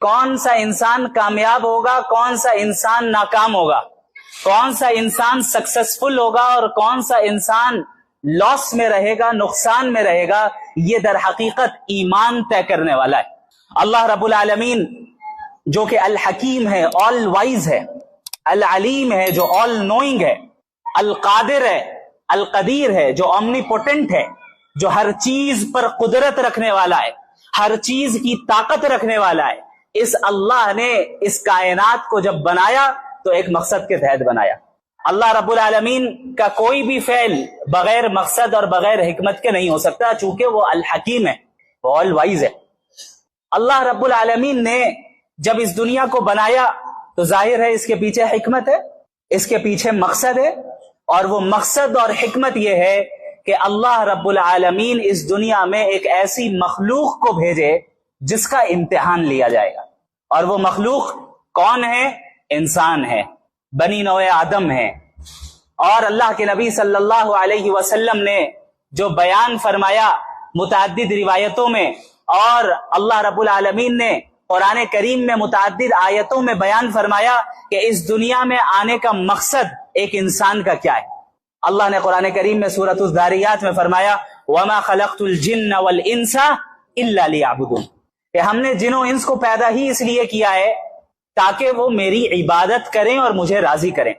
کون سا انسان کامیاب ہوگا، کون سا انسان ناکام ہوگا، کون سا انسان سکسسفل ہوگا اور کون سا انسان لاس میں رہے گا، نقصان میں رہے گا، یہ در حقیقت ایمان طے کرنے والا ہے۔ اللہ رب العالمین جو کہ الحکیم ہے، آل وائز ہے، العلیم ہے جو آل نوئنگ ہے، القادر ہے، القدیر ہے جو اومنی پوٹنٹ ہے، جو ہر چیز پر قدرت رکھنے والا ہے، ہر چیز کی طاقت رکھنے والا ہے، اس اللہ نے اس کائنات کو جب بنایا تو ایک مقصد کے تحت بنایا۔ اللہ رب العالمین کا کوئی بھی فعل بغیر مقصد اور بغیر حکمت کے نہیں ہو سکتا، چونکہ وہ الحکیم ہے، وہ آل وائز ہے۔ اللہ رب العالمین نے جب اس دنیا کو بنایا تو ظاہر ہے اس کے پیچھے حکمت ہے، اس کے پیچھے مقصد ہے، اور وہ مقصد اور حکمت یہ ہے کہ اللہ رب العالمین اس دنیا میں ایک ایسی مخلوق کو بھیجے جس کا امتحان لیا جائے گا، اور وہ مخلوق کون ہے؟ انسان ہے، بنی نوع آدم ہے۔ اور اللہ کے نبی صلی اللہ علیہ وسلم نے جو بیان فرمایا متعدد روایتوں میں، اور اللہ رب العالمین نے قرآن کریم میں متعدد آیتوں میں بیان فرمایا کہ اس دنیا میں آنے کا مقصد ایک انسان کا کیا ہے۔ اللہ نے قرآن کریم میں سورۃ الذاریات میں فرمایا وَمَا خَلَقْتُ الْجِنَّ وَالْإِنسَ إِلَّا لِيَعْبُدُونَ، کہ ہم نے جن و انس کو پیدا ہی اس لیے کیا ہے تاکہ وہ میری عبادت کریں اور مجھے راضی کریں۔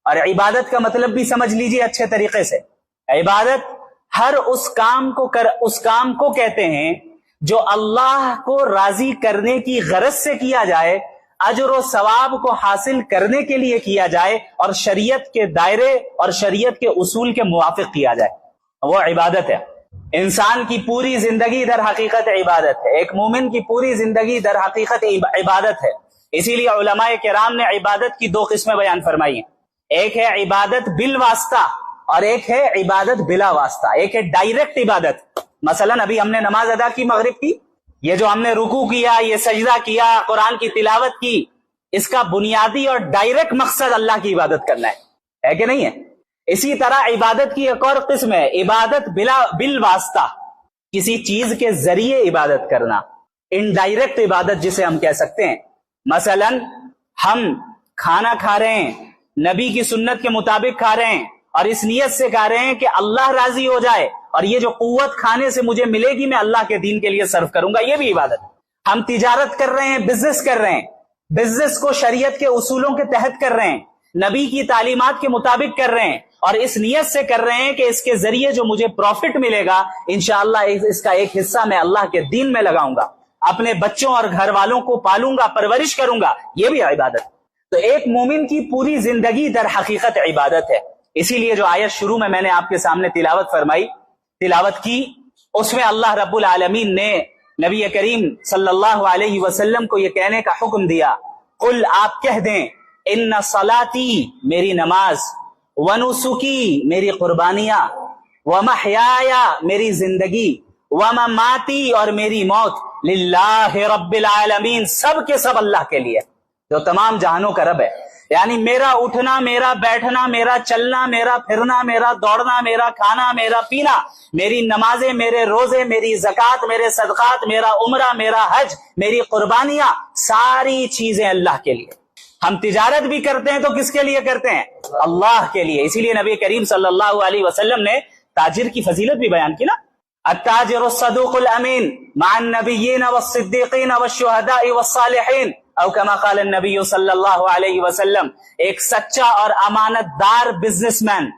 اور عبادت کا مطلب بھی سمجھ لیجئے اچھے طریقے سے، عبادت ہر اس کام کو کہتے ہیں جو اللہ کو راضی کرنے کی غرض سے کیا جائے، اجر و ثواب کو حاصل کرنے کے لیے کیا جائے، اور شریعت کے دائرے اور شریعت کے اصول کے موافق کیا جائے، وہ عبادت ہے۔ انسان کی پوری زندگی در حقیقت عبادت ہے، ایک مومن کی پوری زندگی در حقیقت عبادت ہے۔ اسی لیے علماء کرام نے عبادت کی دو قسمیں بیان فرمائی ہیں، ایک ہے عبادت بالواسطہ اور ایک ہے عبادت بلا واسطہ۔ ایک ہے ڈائریکٹ عبادت، مثلا ابھی ہم نے نماز ادا کی مغرب کی، یہ جو ہم نے رکوع کیا، یہ سجدہ کیا، قرآن کی تلاوت کی، اس کا بنیادی اور ڈائریکٹ مقصد اللہ کی عبادت کرنا ہے کہ نہیں ہے؟ اسی طرح عبادت کی ایک اور قسم ہے عبادت بالواسطہ، کسی چیز کے ذریعے عبادت کرنا، انڈائریکٹ عبادت جسے ہم کہہ سکتے ہیں۔ مثلا ہم کھانا کھا رہے ہیں، نبی کی سنت کے مطابق کھا رہے ہیں، اور اس نیت سے کھا رہے ہیں کہ اللہ راضی ہو جائے، اور یہ جو قوت کھانے سے مجھے ملے گی میں اللہ کے دین کے لیے صرف کروں گا، یہ بھی عبادت ہے۔ ہم تجارت کر رہے ہیں، بزنس کر رہے ہیں، بزنس کو شریعت کے اصولوں کے تحت کر رہے ہیں، نبی کی تعلیمات کے مطابق کر رہے ہیں، اور اس نیت سے کر رہے ہیں کہ اس کے ذریعے جو مجھے پروفٹ ملے گا انشاءاللہ اس کا ایک حصہ میں اللہ کے دین میں لگاؤں گا، اپنے بچوں اور گھر والوں کو پالوں گا، پرورش کروں گا، یہ بھی عبادت۔ تو ایک مومن کی پوری زندگی در حقیقت عبادت ہے۔ اسی لیے جو آیت شروع میں نے آپ کے سامنے تلاوت کی، اس میں اللہ رب العالمین نے نبی کریم صلی اللہ علیہ وسلم کو یہ کہنے کا حکم دیا، قل آپ کہہ دیں، ان صلاتی میری نماز، ونسکی میری قربانیاں، ومحیایا میری زندگی، ومماتی اور میری موت، للہ رب العالمین سب کے سب اللہ کے لیے جو تمام جہانوں کا رب ہے۔ یعنی میرا اٹھنا، میرا بیٹھنا، میرا چلنا، میرا پھرنا، میرا دوڑنا، میرا کھانا، میرا پینا، میری نمازیں، میرے روزے، میری زکوٰۃ، میرے صدقات، میرا عمرہ، میرا حج، میری قربانیاں، ساری چیزیں اللہ کے لیے۔ ہم تجارت بھی کرتے ہیں تو کس کے لیے کرتے ہیں؟ اللہ کے لیے۔ اسی لیے نبی کریم صلی اللہ علیہ وسلم نے تاجر کی فضیلت بھی بیان کی نا، التاجر الصدوق الامین مع النبیین والصدیقین والشہداء والصالحین، او کما قال النبی صلی اللہ علیہ وسلم، ایک سچا اور امانت دار بزنس مین،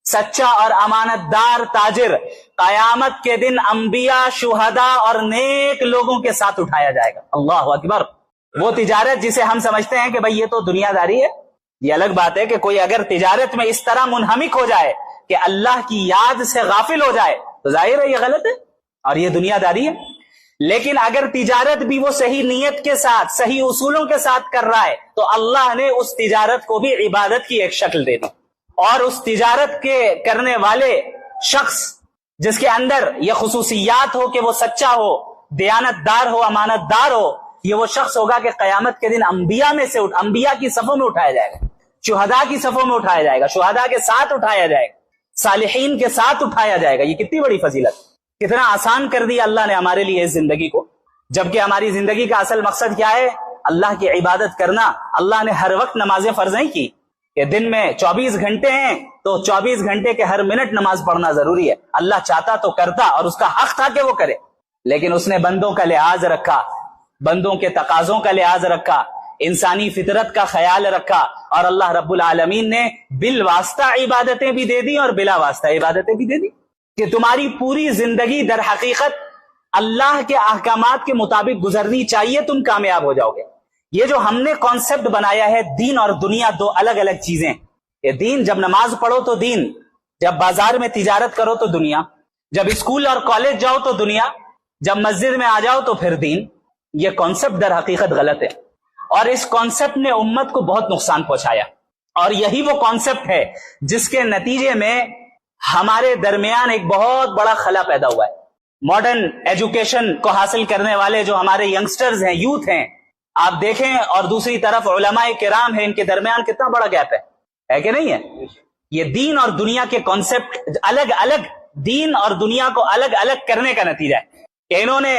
سچا اور امانت دار تاجر قیامت کے دن انبیاء، شہداء اور نیک لوگوں کے ساتھ اٹھایا جائے گا۔ اللہ اکبر۔ وہ تجارت جسے ہم سمجھتے ہیں کہ بھئی یہ تو دنیا داری ہے، یہ الگ بات ہے کہ کوئی اگر تجارت میں اس طرح منہمک ہو جائے کہ اللہ کی یاد سے غافل ہو جائے تو ظاہر ہے یہ غلط ہے اور یہ دنیا داری ہے۔ لیکن اگر تجارت بھی وہ صحیح نیت کے ساتھ، صحیح اصولوں کے ساتھ کر رہا ہے تو اللہ نے اس تجارت کو بھی عبادت کی ایک شکل دے دی، اور اس تجارت کے کرنے والے شخص جس کے اندر یہ خصوصیات ہو کہ وہ سچا ہو، دیانت دار ہو، امانت دار ہو، یہ وہ شخص ہوگا کہ قیامت کے دن انبیاء میں سے انبیاء کی صفوں میں اٹھایا جائے گا، شہداء کی صفوں میں اٹھایا جائے گا، شہداء کے ساتھ اٹھایا جائے گا، صالحین کے ساتھ اٹھایا جائے گا۔ یہ کتنی بڑی فضیلت، کتنا آسان کر دیا اللہ نے ہمارے لیے اس زندگی کو، جبکہ ہماری زندگی کا اصل مقصد کیا ہے؟ اللہ کی عبادت کرنا، اللہ نے ہر وقت نمازیں فرض نہیں کی کہ دن میں 24 گھنٹے ہیں تو 24 گھنٹے کے ہر منٹ نماز پڑھنا ضروری ہے. اللہ چاہتا تو کرتا اور اس کا حق تھا کہ وہ کرے، لیکن اس نے بندوں کا لحاظ رکھا، بندوں کے تقاضوں کا لحاظ رکھا، انسانی فطرت کا خیال رکھا، اور اللہ رب العالمین نے بالواسطہ عبادتیں بھی دے دی اور بلا واسطہ عبادتیں بھی دے دی کہ تمہاری پوری زندگی در حقیقت اللہ کے احکامات کے مطابق گزرنی چاہیے، تم کامیاب ہو جاؤ گے. یہ جو ہم نے کانسیپٹ بنایا ہے دین اور دنیا دو الگ الگ چیزیں، یہ دین جب نماز پڑھو تو دین، جب بازار میں تجارت کرو تو دنیا، جب اسکول اور کالج جاؤ تو دنیا، جب مسجد میں آ جاؤ تو پھر دین. یہ کانسیپٹ در حقیقت غلط ہے، اور اس کانسیپٹ نے امت کو بہت نقصان پہنچایا، اور یہی وہ کانسیپٹ ہے جس کے نتیجے میں ہمارے درمیان ایک بہت بڑا خلا پیدا ہوا ہے. ماڈرن ایجوکیشن کو حاصل کرنے والے جو ہمارے ینگسٹرز ہیں، یوتھ ہیں، آپ دیکھیں، اور دوسری طرف علماء کرام ہیں، ان کے درمیان کتنا بڑا گیپ ہے کہ نہیں ہے؟ یہ دین اور دنیا کے کانسیپٹ الگ الگ، دین اور دنیا کو الگ الگ کرنے کا نتیجہ ہے کہ انہوں نے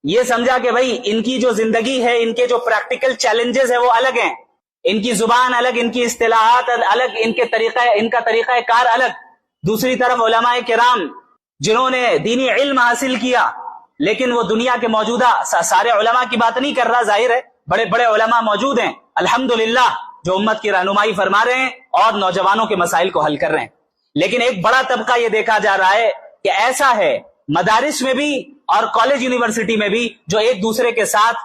یہ سمجھا کہ بھائی ان کی جو زندگی ہے، ان کے جو پریکٹیکل چیلنجز ہیں وہ الگ ہیں، ان کی زبان الگ، ان کی اصطلاحات الگ، ان کا طریقہ کار الگ. دوسری طرف علماء کرام جنہوں نے دینی علم حاصل کیا، لیکن وہ دنیا کے موجودہ سارے علماء کی بات نہیں کر رہا، ظاہر ہے بڑے بڑے علماء موجود ہیں الحمدللہ جو امت کی رہنمائی فرما رہے ہیں اور نوجوانوں کے مسائل کو حل کر رہے ہیں. لیکن ایک بڑا طبقہ یہ دیکھا جا رہا ہے کہ ایسا ہے مدارس میں بھی اور کالج یونیورسٹی میں بھی جو ایک دوسرے کے ساتھ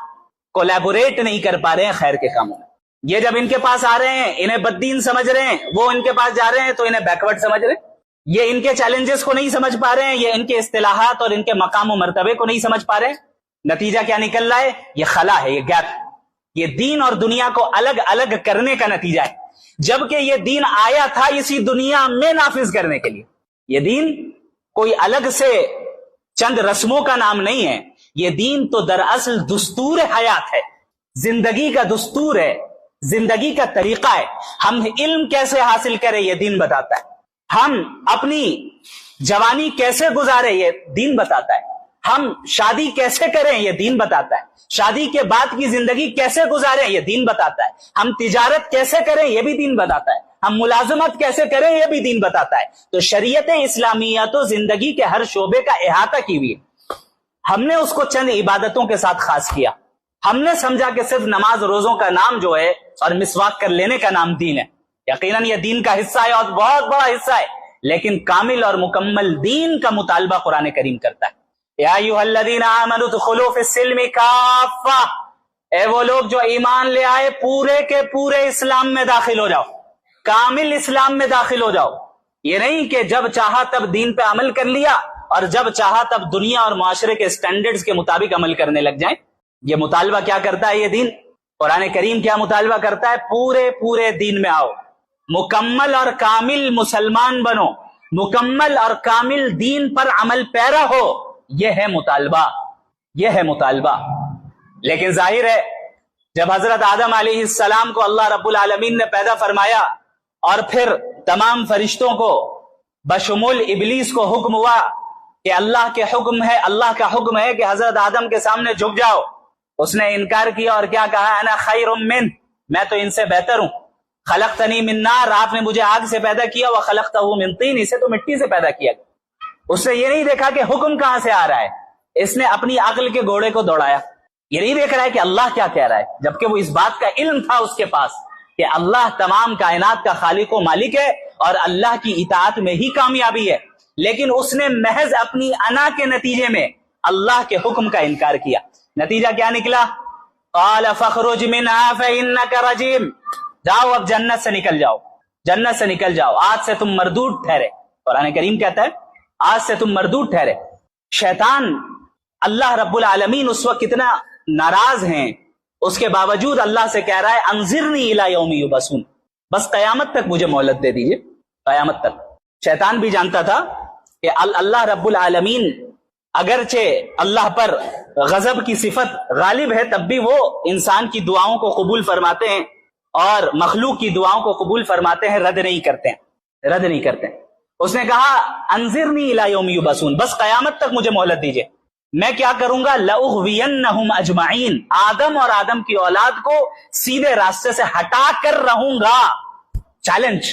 کولیبوریٹ نہیں کر پا رہے ہیں خیر کے کاموں میں. یہ جب ان کے پاس آ رہے ہیں انہیں بددین سمجھ رہے ہیں، وہ ان کے پاس جا رہے ہیں تو انہیں بیکورڈ سمجھ رہے ہیں. یہ ان کے چیلنجز کو نہیں سمجھ پا رہے ہیں، یہ ان کے اصطلاحات اور ان کے مقام و مرتبے کو نہیں سمجھ پا رہے ہیں. نتیجہ کیا نکل رہا ہے؟ یہ خلا ہے، یہ گیپ. یہ دین اور دنیا کو الگ الگ کرنے کا نتیجہ ہے، جبکہ یہ دین آیا تھا اسی دنیا میں نافذ کرنے کے لیے. یہ دین کوئی الگ سے چند رسموں کا نام نہیں ہے، یہ دین تو دراصل دستور حیات ہے، زندگی کا دستور ہے، زندگی کا طریقہ ہے. ہم علم کیسے حاصل کریں یہ دین بتاتا ہے، ہم اپنی جوانی کیسے گزارے یہ دین بتاتا ہے، ہم شادی کیسے کریں یہ دین بتاتا ہے، شادی کے بعد کی زندگی کیسے گزاریں یہ دین بتاتا ہے، ہم تجارت کیسے کریں یہ بھی دین بتاتا ہے، ہم ملازمت کیسے کریں یہ بھی دین بتاتا ہے. تو شریعت اسلامیہ تو زندگی کے ہر شعبے کا احاطہ کی ہوئی ہے. ہم نے اس کو چند عبادتوں کے ساتھ خاص کیا. ہم نے سمجھا کہ صرف نماز روزوں کا نام جو ہے اور مسواک کر لینے کا نام دین ہے. یقیناً یہ دین کا حصہ ہے اور بہت بڑا حصہ ہے، لیکن کامل اور مکمل دین کا مطالبہ قرآن کریم کرتا ہے. یا ایھا الذین آمنوا ادخلوا فی السلم کافہ، اے وہ لوگ جو ایمان لے آئے پورے کے پورے اسلام میں داخل ہو جاؤ، کامل اسلام میں داخل ہو جاؤ. یہ نہیں کہ جب چاہا تب دین پہ عمل کر لیا اور جب چاہا تب دنیا اور معاشرے کے سٹینڈرڈز کے مطابق عمل کرنے لگ جائیں. یہ مطالبہ کیا کرتا ہے؟ یہ دین قرآن کریم کیا مطالبہ کرتا ہے؟ پورے دین میں آؤ، مکمل اور کامل مسلمان بنو، مکمل اور کامل دین پر عمل پیرا ہو. یہ ہے مطالبہ، یہ ہے مطالبہ. لیکن ظاہر ہے جب حضرت آدم علیہ السلام کو اللہ رب العالمین نے پیدا فرمایا اور پھر تمام فرشتوں کو بشمول ابلیس کو حکم ہوا کہ اللہ کا حکم ہے کہ حضرت آدم کے سامنے جھک جاؤ، اس نے انکار کیا اور کیا کہا؟ انا خیر من، میں تو ان سے بہتر ہوں. خلقتنی من نار، آپ نے مجھے آگ سے پیدا کیا، وخلقتہ من طین، اسے تو مٹی سے پیدا کیا. اس نے یہ نہیں دیکھا کہ حکم کہاں سے آ رہا ہے، اس نے اپنی عقل کے گھوڑے کو دوڑایا. یہ نہیں دیکھ رہا ہے کہ اللہ کیا کہہ رہا ہے، جبکہ وہ اس بات کا علم تھا اس کے پاس کہ اللہ تمام کائنات کا خالق و مالک ہے اور اللہ کی اطاعت میں ہی کامیابی ہے. لیکن اس نے محض اپنی انا کے نتیجے میں اللہ کے حکم کا انکار کیا. نتیجہ کیا نکلا؟ قال فاخرج منها فإنك رجیم، جاؤ اب جنت سے نکل جاؤ، جنت سے نکل جاؤ، آج سے تم مردود ٹھہرے. قرآن کریم کہتا ہے آج سے تم مردود ٹھہرے. شیطان، اللہ رب العالمین اس وقت کتنا ناراض ہیں، اس کے باوجود اللہ سے کہہ رہا ہے انظرنی الی یوم یبعثون، بس قیامت تک مجھے مہلت دے دیجئے، قیامت تک. شیطان بھی جانتا تھا کہ اللہ رب العالمین اگرچہ اللہ پر غضب کی صفت غالب ہے، تب بھی وہ انسان کی دعاؤں کو قبول فرماتے ہیں اور مخلوق کی دعاؤں کو قبول فرماتے ہیں، رد نہیں کرتے ہیں، رد نہیں کرتے ہیں. اس نے کہا انظرنی الی یوم یبعثون، بس قیامت تک مجھے مہلت دیجئے. میں کیا کروں گا؟ لأغوینہم اجمعین، آدم اور آدم کی اولاد کو سیدھے راستے سے ہٹا کر رہوں گا. چیلنج،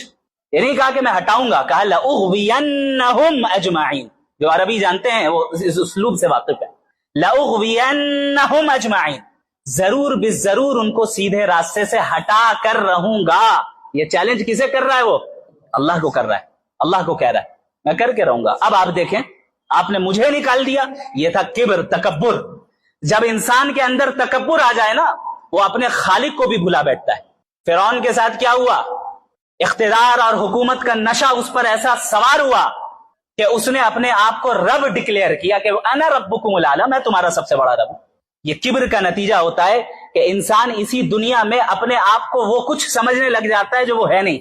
یہ نہیں کہا کہ میں ہٹاؤں گا، کہا لأغوینہم اجمعین. جو عربی جانتے ہیں وہ اس اسلوب سے واقف ہے. لأغوینہم اجمعین، ضرور بالضرور ان کو سیدھے راستے سے ہٹا کر رہوں گا. یہ چیلنج کسے کر رہا ہے؟ وہ اللہ کو کر رہا ہے. اللہ کو کہہ رہا ہے میں کر کے رہوں گا. اب آپ دیکھیں، آپ نے مجھے نکال دیا، یہ تھا کبر، تکبر. جب انسان کے اندر تکبر آ جائے نا، وہ اپنے خالق کو بھی بھلا بیٹھتا ہے. فرعون کے ساتھ کیا ہوا؟ اقتدار اور حکومت کا نشہ اس پر ایسا سوار ہوا کہ اس نے اپنے آپ کو رب ڈکلیئر کیا کہ انا ربکم الاعلی، میں تمہارا سب سے بڑا رب ہوں. یہ کبر کا نتیجہ ہوتا ہے کہ انسان اسی دنیا میں اپنے آپ کو وہ کچھ سمجھنے لگ جاتا ہے جو وہ ہے نہیں.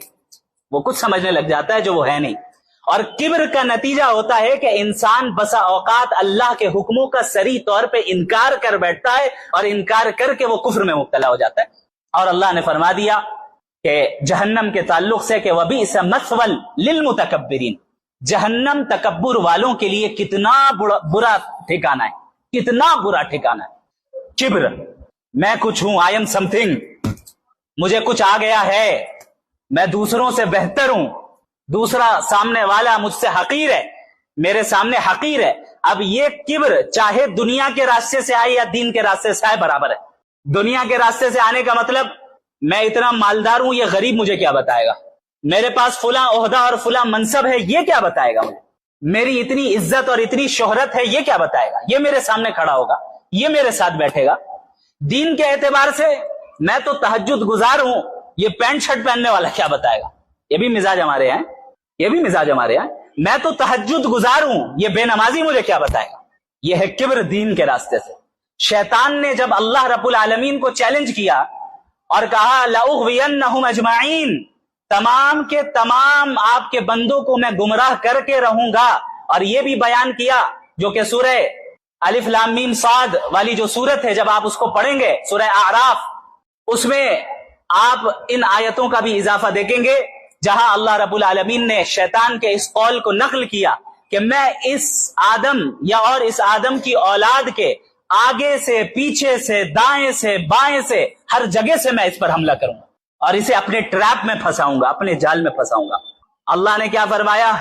وہ کچھ سمجھنے لگ جاتا ہے جو وہ ہے نہیں. اور کبر کا نتیجہ ہوتا ہے کہ انسان بسا اوقات اللہ کے حکموں کا صریح طور پہ انکار کر بیٹھتا ہے، اور انکار کر کے وہ کفر میں مبتلا ہو جاتا ہے. اور اللہ نے فرما دیا کہ جہنم کے تعلق سے کہ وَبِئْسَ مَثْوًى لِلْمُتَكَبِّرِينَ، جہنم تکبر والوں کے لیے کتنا برا ٹھکانہ ہے، کتنا برا ٹھکانہ ہے. کبر، میں کچھ ہوں، آئی ایم سم تھنگ، مجھے کچھ آ گیا ہے، میں دوسروں سے بہتر ہوں، دوسرا سامنے والا مجھ سے حقیر ہے، میرے سامنے حقیر ہے. اب یہ کبر چاہے دنیا کے راستے سے آئے یا دین کے راستے سے آئے برابر ہے. دنیا کے راستے سے آنے کا مطلب میں اتنا مالدار ہوں، یہ غریب مجھے کیا بتائے گا؟ میرے پاس فلاں عہدہ اور فلاں منصب ہے، یہ کیا بتائے گا مجھے؟ میری اتنی عزت اور اتنی شہرت ہے، یہ کیا بتائے گا؟ یہ میرے سامنے کھڑا ہوگا، یہ میرے ساتھ بیٹھے گا. دین کے اعتبار سے میں تو تہجد گزار ہوں، یہ پینٹ شرٹ پہننے والا کیا بتائے گا؟ یہ بھی مزاج ہمارے ہیں، یہ بھی مزاج ہمارے ہیں. میں تو تہجد گزار ہوں، یہ بے نمازی مجھے کیا بتائے گا؟ یہ ہے کبر دین کے راستے سے. شیطان نے جب اللہ رب العالمین کو چیلنج کیا اور کہا لأغوینہم اجمعین، تمام کے تمام آپ کے بندوں کو میں گمراہ کر کے رہوں گا. اور یہ بھی بیان کیا جو کہ سورہ الف لام میم صاد والی جو سورت ہے، جب آپ اس کو پڑھیں گے، سورہ اعراف، اس میں آپ ان آیتوں کا بھی اضافہ دیکھیں گے جہاں اللہ رب العالمین نے شیطان کے اس قول کو نقل کیا کہ میں اس آدم یا اور اس آدم کی اولاد کے آگے سے، پیچھے سے، دائیں سے، بائیں سے، ہر جگہ سے میں اس پر حملہ کروں گا اور اسے اپنے ٹریپ میں پھنساؤں گا، اپنے جال میں پھنساؤں گا. اللہ نے کیا فرمایا؟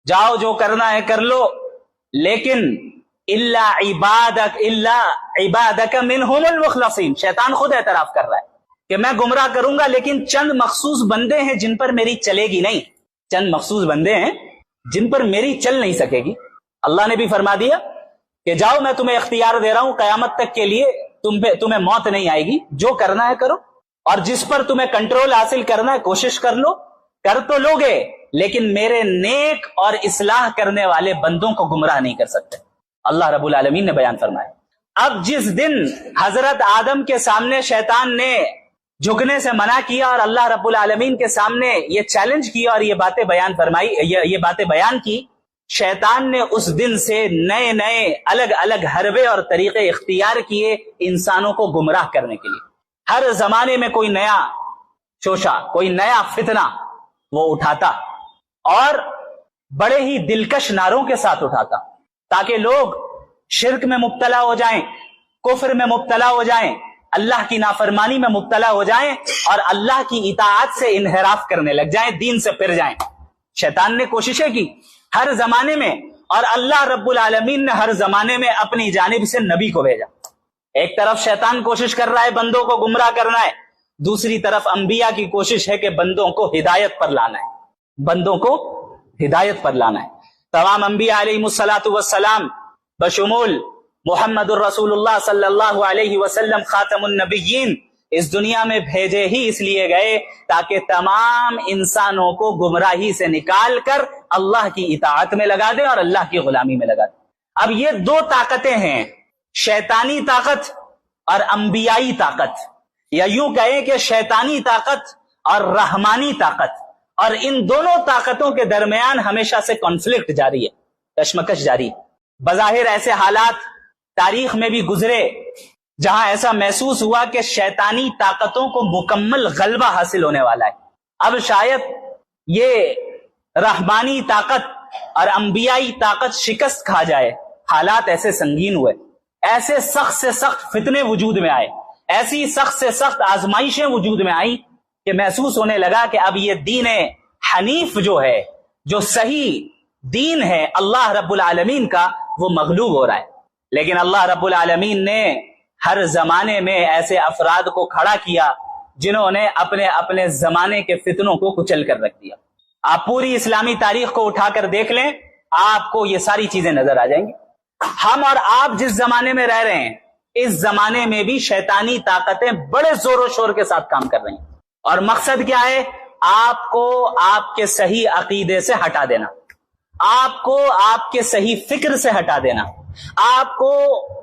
جاؤ جو کرنا ہے کر لو، لیکن الا عبادک منہم المخلصین. شیطان خود اعتراف کر رہا ہے کہ میں گمراہ کروں گا، لیکن چند مخصوص بندے ہیں جن پر میری چلے گی نہیں. چند مخصوص بندے ہیں جن پر میری چل نہیں سکے گی. اللہ نے بھی فرما دیا کہ جاؤ میں تمہیں اختیار دے رہا ہوں، قیامت تک کے لیے تمہیں موت نہیں آئے گی، جو کرنا ہے کرو، اور جس پر تمہیں کنٹرول حاصل کرنا ہے کوشش کر لو. کر تو لوگے، لیکن میرے نیک اور اصلاح کرنے والے بندوں کو گمراہ نہیں کر سکتے. اللہ رب العالمین نے بیان فرمایا. اب جس دن حضرت آدم کے سامنے شیطان نے جھکنے سے منع کیا اور اللہ رب العالمین کے سامنے یہ چیلنج کیا اور یہ باتیں بیان فرمائی، یہ باتیں بیان کی، شیطان نے اس دن سے نئے نئے الگ الگ حربے اور طریقے اختیار کیے انسانوں کو گمراہ کرنے کے لیے. ہر زمانے میں کوئی نیا شوشہ، کوئی نیا فتنہ وہ اٹھاتا اور بڑے ہی دلکش نعروں کے ساتھ اٹھاتا تاکہ لوگ شرک میں مبتلا ہو جائیں، کفر میں مبتلا ہو جائیں، اللہ کی نافرمانی میں مبتلا ہو جائیں اور اللہ کی اطاعت سے انحراف کرنے لگ جائیں، دین سے پھر جائیں. شیطان نے کوششیں کی ہر زمانے میں، اور اللہ رب العالمین نے ہر زمانے میں اپنی جانب سے نبی کو بھیجا. ایک طرف شیطان کوشش کر رہا ہے بندوں کو گمراہ کرنا ہے، دوسری طرف انبیاء کی کوشش ہے کہ بندوں کو ہدایت پر لانا ہے، بندوں کو ہدایت پر لانا ہے. تمام انبیاء علیہ الصلوۃ والسلام بشمول محمد الرسول اللہ صلی اللہ علیہ وسلم خاتم النبیین اس دنیا میں بھیجے ہی اس لیے گئے تاکہ تمام انسانوں کو گمراہی سے نکال کر اللہ کی اطاعت میں لگا دے اور اللہ کی غلامی میں لگا دے. اب یہ دو طاقتیں ہیں، شیطانی طاقت اور انبیائی طاقت، یا یوں کہیں کہ شیطانی طاقت اور رحمانی طاقت. اور ان دونوں طاقتوں کے درمیان ہمیشہ سے کانفلکٹ جاری ہے، کشمکش جاری ہے. بظاہر ایسے حالات تاریخ میں بھی گزرے جہاں ایسا محسوس ہوا کہ شیطانی طاقتوں کو مکمل غلبہ حاصل ہونے والا ہے. اب شاید یہ رحمانی طاقت اور انبیائی طاقت شکست کھا جائے، حالات ایسے سنگین ہوئے، ایسے سخت سے سخت فتنے وجود میں آئے، ایسی سخت سے سخت آزمائشیں وجود میں آئیں کہ محسوس ہونے لگا کہ اب یہ دین حنیف جو ہے، جو صحیح دین ہے اللہ رب العالمین کا، وہ مغلوب ہو رہا ہے۔ لیکن اللہ رب العالمین نے ہر زمانے میں ایسے افراد کو کھڑا کیا جنہوں نے اپنے اپنے زمانے کے فتنوں کو کچل کر رکھ دیا۔ آپ پوری اسلامی تاریخ کو اٹھا کر دیکھ لیں، آپ کو یہ ساری چیزیں نظر آ جائیں گی۔ ہم اور آپ جس زمانے میں رہ رہے ہیں، اس زمانے میں بھی شیطانی طاقتیں بڑے زور و شور کے ساتھ کام کر رہی ہیں، اور مقصد کیا ہے؟ آپ کو آپ کے صحیح عقیدے سے ہٹا دینا، آپ کو آپ کے صحیح فکر سے ہٹا دینا، آپ کو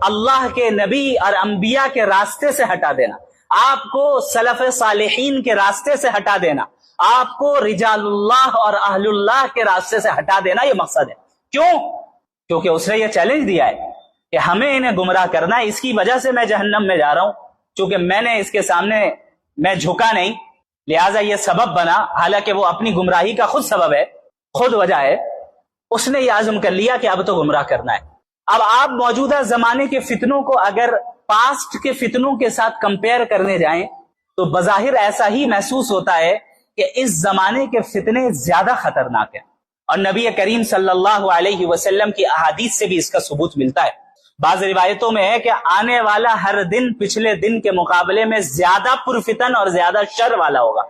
اللہ کے نبی اور انبیاء کے راستے سے ہٹا دینا، آپ کو سلف صالحین کے راستے سے ہٹا دینا، آپ کو رجال اللہ اور اہل اللہ کے راستے سے ہٹا دینا، یہ مقصد ہے۔ کیوں؟ کیونکہ اس نے یہ چیلنج دیا ہے کہ ہمیں انہیں گمراہ کرنا ہے، اس کی وجہ سے میں جہنم میں جا رہا ہوں، چونکہ میں نے اس کے سامنے میں جھکا نہیں، لہٰذا یہ سبب بنا، حالانکہ وہ اپنی گمراہی کا خود سبب ہے، خود وجہ ہے، اس نے یہ عزم کر لیا کہ اب تو گمراہ کرنا ہے۔ اب آپ موجودہ زمانے کے فتنوں کو اگر پاسٹ کے فتنوں کے ساتھ کمپیئر کرنے جائیں تو بظاہر ایسا ہی محسوس ہوتا ہے کہ اس زمانے کے فتنے زیادہ خطرناک ہیں، اور نبی کریم صلی اللہ علیہ وسلم کی احادیث سے بھی اس کا ثبوت ملتا ہے۔ بعض روایتوں میں ہے کہ آنے والا ہر دن پچھلے دن کے مقابلے میں زیادہ پرفتن اور زیادہ شر والا ہوگا،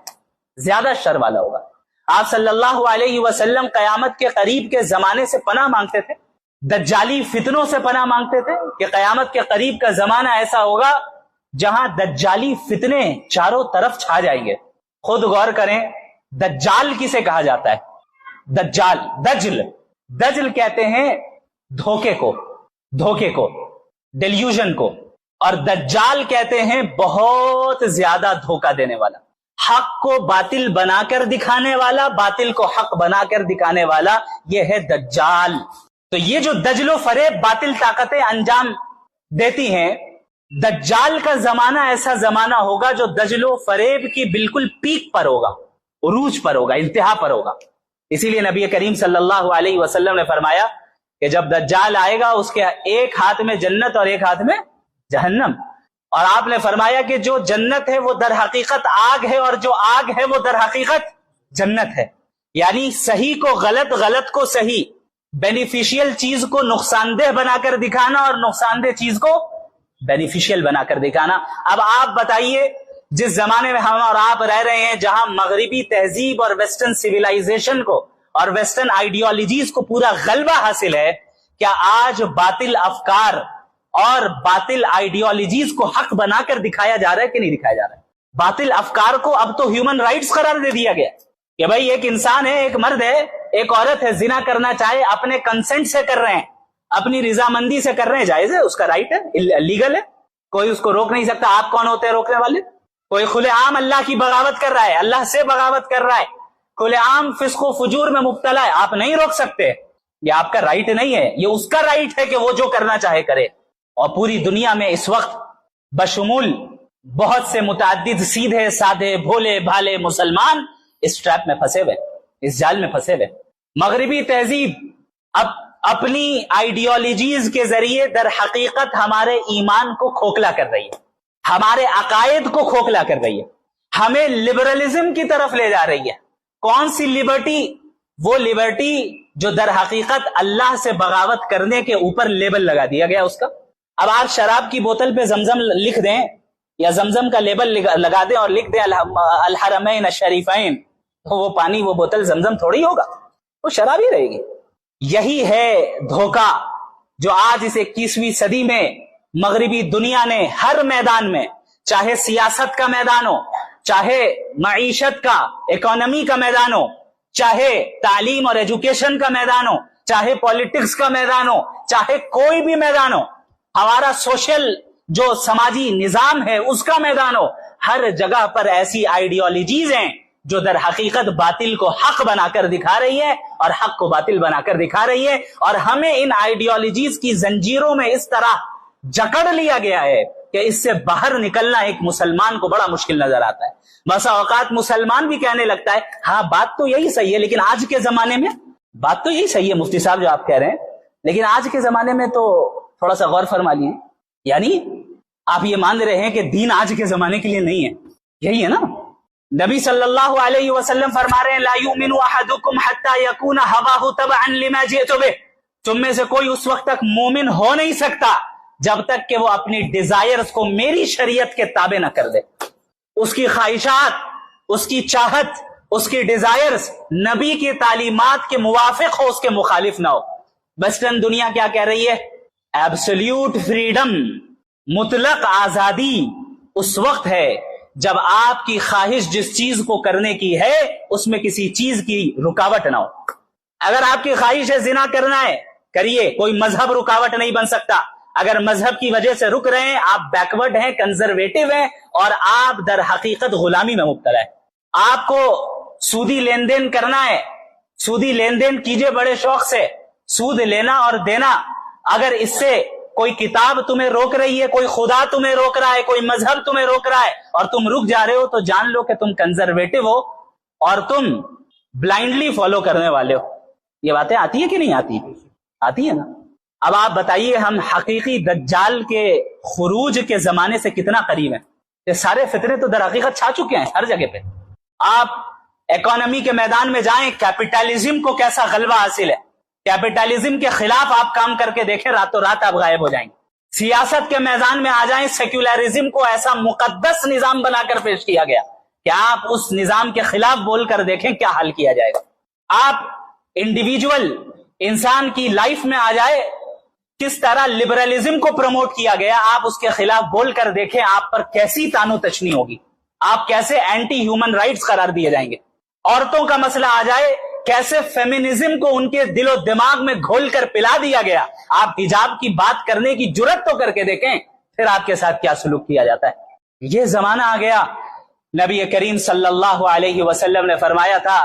زیادہ شر والا ہوگا۔ آپ صلی اللہ علیہ وسلم قیامت کے قریب کے زمانے سے پناہ مانگتے تھے، دجالی فتنوں سے پناہ مانگتے تھے کہ قیامت کے قریب کا زمانہ ایسا ہوگا جہاں دجالی فتنے چاروں طرف چھا جائیں گے۔ خود غور کریں، دجال کسے کہا جاتا ہے؟ دجال، دجل کہتے ہیں دھوکے کو، ڈیلیوژن کو، اور دجال کہتے ہیں بہت زیادہ دھوکہ دینے والا، حق کو باطل بنا کر دکھانے والا، باطل کو حق بنا کر دکھانے والا، یہ ہے دجال۔ تو یہ جو دجل و فریب باطل طاقتیں انجام دیتی ہیں، دجال کا زمانہ ایسا زمانہ ہوگا جو دجل و فریب کی بالکل پیک پر ہوگا، عروج پر ہوگا، انتہا پر ہوگا۔ اسی لیے نبی کریم صلی اللہ علیہ وسلم نے فرمایا کہ جب دجال آئے گا اس کے ایک ہاتھ میں جنت اور ایک ہاتھ میں جہنم، اور آپ نے فرمایا کہ جو جنت ہے وہ در حقیقت آگ ہے، اور جو آگ ہے وہ در حقیقت جنت ہے۔ یعنی صحیح کو غلط، غلط کو صحیح، بینیفیشیل چیز کو نقصان دہ بنا کر دکھانا اور نقصان دہ چیز کو بینیفیشیل بنا کر دکھانا۔ اب آپ بتائیے، جس زمانے میں ہم اور آپ رہ رہے ہیں، جہاں مغربی تہذیب اور ویسٹرن سویلائزیشن کو اور ویسٹرن آئیڈیالوجیز کو پورا غلبہ حاصل ہے، کیا آج باطل افکار اور باطل آئیڈیالوجیز کو حق بنا کر دکھایا جا رہا ہے کہ نہیں دکھایا جا رہا ہے؟ باطل افکار کو اب تو ہیومن رائٹس قرار دے دیا گیا کہ بھائی ایک انسان ہے، ایک مرد ہے، ایک عورت ہے، زنا کرنا چاہے اپنے کنسنٹ سے کر رہے ہیں، اپنی رضامندی سے کر رہے ہیں، جائز ہے، اس کا رائٹ ہے، لیگل ہے، کوئی اس کو روک نہیں سکتا۔ آپ کون ہوتے ہیں روکنے والے؟ کوئی کھلے عام اللہ کی بغاوت کر رہا ہے، اللہ سے بغاوت کر رہا ہے، کھلے عام فسق و فجور میں مبتلا ہے، آپ نہیں روک سکتے، یہ آپ کا رائٹ نہیں ہے، یہ اس کا رائٹ ہے کہ وہ جو کرنا چاہے کرے۔ اور پوری دنیا میں اس وقت بشمول بہت سے متعدد سیدھے سادھے بھولے بھالے مسلمان اس ٹریپ میں پھنسے ہوئے، اس جال میں پھنسے ہوئے۔ مغربی تہذیب اب اپنی آئیڈیالوجیز کے ذریعے در حقیقت ہمارے ایمان کو کھوکھلا کر رہی ہے، ہمارے عقائد کو کھوکھلا کر رہی ہے، ہمیں لبرلزم کی طرف لے جا رہی ہے۔ کون سی لبرٹی؟ وہ لبرٹی جو در حقیقت اللہ سے بغاوت کرنے کے اوپر لیبل لگا دیا گیا اس کا۔ اب آپ شراب کی بوتل پہ زمزم لکھ دیں یا زمزم کا لیبل لگا دیں اور لکھ دیں الحرمین الشریفین، تو وہ پانی، وہ بوتل زمزم تھوڑی ہوگا، وہ شراب ہی رہے گی۔ یہی ہے دھوکہ جو آج اس 21ویں صدی میں مغربی دنیا نے ہر میدان میں، چاہے سیاست کا میدان ہو، چاہے معیشت کا، اکانومی کا میدان ہو، چاہے تعلیم اور ایجوکیشن کا میدان ہو، چاہے پولیٹکس کا میدان ہو، چاہے کوئی بھی میدان ہو، ہمارا سوشل جو سماجی نظام ہے اس کا میدان ہو، ہر جگہ پر ایسی آئیڈیالوجیز ہیں جو در حقیقت باطل کو حق بنا کر دکھا رہی ہے اور حق کو باطل بنا کر دکھا رہی ہے، اور ہمیں ان آئیڈیالوجیز کی زنجیروں میں اس طرح جکڑ لیا گیا ہے کہ اس سے باہر نکلنا ایک مسلمان کو بڑا مشکل نظر آتا ہے۔ بسا اوقات مسلمان بھی کہنے لگتا ہے ہاں بات تو یہی صحیح ہے، لیکن آج کے زمانے میں بات تو یہی صحیح ہے مفتی صاحب جو آپ کہہ رہے ہیں، لیکن آج کے زمانے میں تو تھوڑا سا غور فرما لیے، یعنی آپ یہ مان رہے ہیں کہ دین آج کے زمانے کے لیے نہیں ہے، یہی ہے نا؟ نبی صلی اللہ علیہ وسلم فرما رہے ہیں لا یؤمن احدکم حتی یکون ہواہ تبعا لما جئت بہ، تم میں سے کوئی اس وقت تک مومن ہو نہیں سکتا جب تک کہ وہ اپنی ڈیزائرز کو میری شریعت کے تابع نہ کر دے، اس کی خواہشات، اس کی چاہت، اس کی ڈیزائرز نبی کی تعلیمات کے موافق ہو، اس کے مخالف نہ ہو۔ ویسٹرن دنیا کیا کہہ رہی ہے؟ ایبسلیوٹ فریڈم، مطلق آزادی اس وقت ہے جب آپ کی خواہش جس چیز کو کرنے کی ہے اس میں کسی چیز کی رکاوٹ نہ ہو۔ اگر آپ کی خواہش ہے زنا کرنا ہے، کریے، کوئی مذہب رکاوٹ نہیں بن سکتا۔ اگر مذہب کی وجہ سے رک رہے ہیں، آپ بیکورڈ ہیں، کنزرویٹو ہیں، اور آپ در حقیقت غلامی میں مبتلا ہے۔ آپ کو سودی لین دین کرنا ہے، سودی لین دین کیجئے بڑے شوق سے، سود لینا اور دینا۔ اگر اس سے کوئی کتاب تمہیں روک رہی ہے، کوئی خدا تمہیں روک رہا ہے، کوئی مذہب تمہیں روک رہا ہے اور تم رک جا رہے ہو، تو جان لو کہ تم کنزرویٹو ہو اور تم بلائنڈلی فالو کرنے والے ہو۔ یہ باتیں آتی ہیں کہ نہیں آتی؟ آتی ہیں نا۔ اب آپ بتائیے ہم حقیقی دجال کے خروج کے زمانے سے کتنا قریب ہیں؟ یہ سارے فتنے تو در حقیقت چھا چکے ہیں ہر جگہ پہ۔ آپ اکانومی کے میدان میں جائیں، کیپٹلزم کو کیسا غلبہ حاصل ہے، کیپٹلزم کے خلاف آپ کام کر کے دیکھیں، راتوں رات آپ غائب ہو جائیں گے۔ سیاست کے میدان میں آ جائیں، سیکولرزم کو ایسا مقدس نظام بنا کر پیش کیا گیا کہ آپ اس نظام کے خلاف بول کر دیکھیں کیا حل کیا جائے گا۔ آپ انڈیویجول انسان کی لائف میں آ جائے، کس طرح لبرلزم کو پروموٹ کیا گیا، آپ اس کے خلاف بول کر دیکھیں آپ پر کیسی تانو تشنی ہوگی، آپ کیسے اینٹی ہیومن رائٹس قرار دیے جائیں گے۔ عورتوں کا مسئلہ آ جائے، کیسے فیمنزم کو ان کے دل و دماغ میں گھول کر پلا دیا گیا۔ آپ حجاب کی بات کرنے کی جرات تو کر کے دیکھیں، پھر آپ کے ساتھ کیا سلوک کیا جاتا ہے۔ یہ زمانہ آ گیا۔ نبی کریم صلی اللہ علیہ وسلم نے فرمایا تھا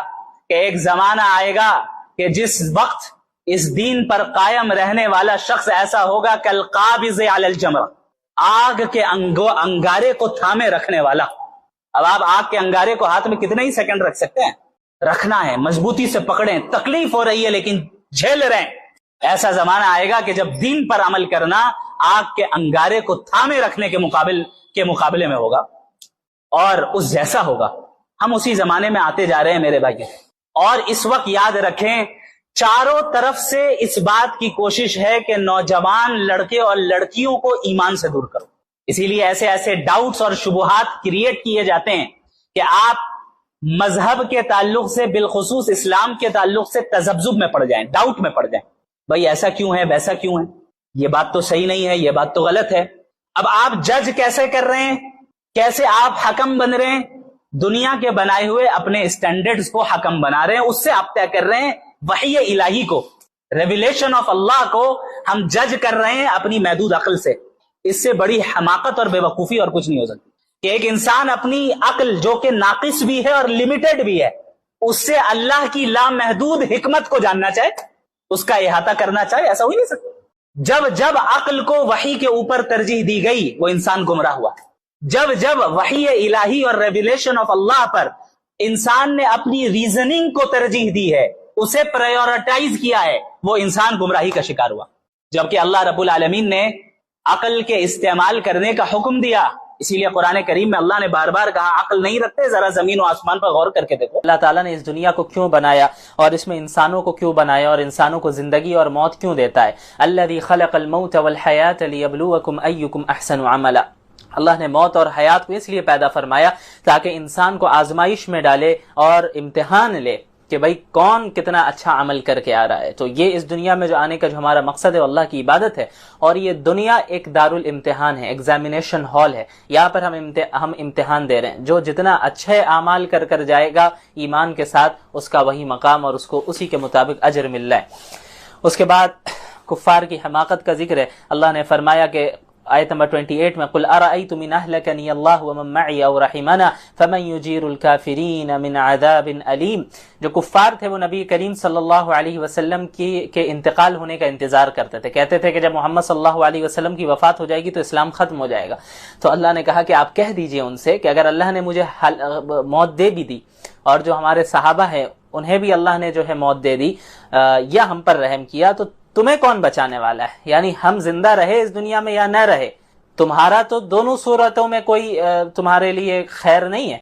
کہ ایک زمانہ آئے گا کہ جس وقت اس دین پر قائم رہنے والا شخص ایسا ہوگا کالقابض علی الجمر، آگ کے انگارے کو تھامے رکھنے والا۔ اب آپ آگ کے انگارے کو ہاتھ میں کتنے ہی سیکنڈ رکھ سکتے ہیں؟ رکھنا ہے، مضبوطی سے پکڑیں، تکلیف ہو رہی ہے لیکن جھیل رہے ہیں۔ ایسا زمانہ آئے گا کہ جب دین پر عمل کرنا آگ کے انگارے کو تھامے رکھنے کے مقابلے میں ہوگا، اور اس جیسا ہوگا۔ ہم اسی زمانے میں آتے جا رہے ہیں میرے بھائی، اور اس وقت یاد رکھیں چاروں طرف سے اس بات کی کوشش ہے کہ نوجوان لڑکے اور لڑکیوں کو ایمان سے دور کرو۔ اسی لیے ایسے ایسے ڈاؤٹس اور شبہات کریٹ کیے جاتے ہیں کہ آپ مذہب کے تعلق سے، بالخصوص اسلام کے تعلق سے تذبذب میں پڑ جائیں، ڈاؤٹ میں پڑ جائیں، بھائی ایسا کیوں ہے، ویسا کیوں ہے، یہ بات تو صحیح نہیں ہے، یہ بات تو غلط ہے۔ اب آپ جج کیسے کر رہے ہیں، کیسے آپ حکم بن رہے ہیں؟ دنیا کے بنائے ہوئے اپنے اسٹینڈرڈز کو حکم بنا رہے ہیں، اس سے آپ طے کر رہے ہیں۔ وحی الہی کو، ریویلیشن آف اللہ کو ہم جج کر رہے ہیں اپنی محدود عقل سے۔ اس سے بڑی حماقت اور بے وقوفی اور کچھ نہیں ہو سکتی کہ ایک انسان اپنی عقل جو کہ ناقص بھی ہے اور لمیٹڈ بھی ہے، اس سے اللہ کی لامحدود حکمت کو جاننا چاہے، اس کا احاطہ کرنا چاہے، ایسا ہو ہی نہیں سکتا۔ جب عقل کو وحی کے اوپر ترجیح دی گئی وہ انسان گمراہ ہوا۔ جب وحی الہی اور ریویلیشن آف اللہ پر انسان نے اپنی ریزننگ کو ترجیح دی ہے، اسے پرائیورٹائز کیا ہے، وہ انسان گمراہی کا شکار ہوا۔ جبکہ اللہ رب العالمین نے عقل کے استعمال کرنے کا حکم دیا، اسی لیے قرآن کریم میں اللہ نے بار بار کہا عقل نہیں رکھتے، ذرا زمین و آسمان پر غور کر کے دیکھو۔ اللہ تعالیٰ نے اس دنیا کو کیوں بنایا اور اس میں انسانوں کو کیوں بنایا اور انسانوں کو زندگی اور موت کیوں دیتا ہے؟ الذی خلق الموت والحیات لیبلوکم ایکم احسن عملا۔ اللہ نے موت اور حیات کو اس لیے پیدا فرمایا تاکہ انسان کو آزمائش میں ڈالے اور امتحان لے کہ بھائی کون کتنا اچھا عمل کر کے آ رہا ہے۔ تو یہ اس دنیا میں جو آنے کا جو ہمارا مقصد ہے اللہ کی عبادت ہے، اور یہ دنیا ایک دارالامتحان ہے، ایگزامینیشن ہال ہے۔ یہاں پر ہم امتحان دے رہے ہیں، جو جتنا اچھے اعمال کر جائے گا ایمان کے ساتھ، اس کا وہی مقام اور اس کو اسی کے مطابق اجر مل رہا ہے۔ اس کے بعد کفار کی حماقت کا ذکر ہے۔ اللہ نے فرمایا کہ آیت نمبر 28 میں قل ارأیتم ان اہلکنی اللہ ومن معی او رحمنا فمن یجیر الکافرین من عذاب علیم۔ جو کفار تھے وہ نبی کریم صلی اللہ علیہ وسلم کے انتقال ہونے کا انتظار کرتے تھے، کہتے تھے کہ جب محمد صلی اللہ علیہ وسلم کی وفات ہو جائے گی تو اسلام ختم ہو جائے گا۔ تو اللہ نے کہا کہ آپ کہہ دیجئے ان سے کہ اگر اللہ نے مجھے موت دے بھی دی اور جو ہمارے صحابہ ہیں انہیں بھی اللہ نے جو ہے موت دے دی یا ہم پر رحم کیا، تو تمہیں کون بچانے والا ہے؟ یعنی ہم زندہ رہے اس دنیا میں یا نہ رہے، تمہارا تو دونوں صورتوں میں کوئی تمہارے لیے خیر نہیں ہے،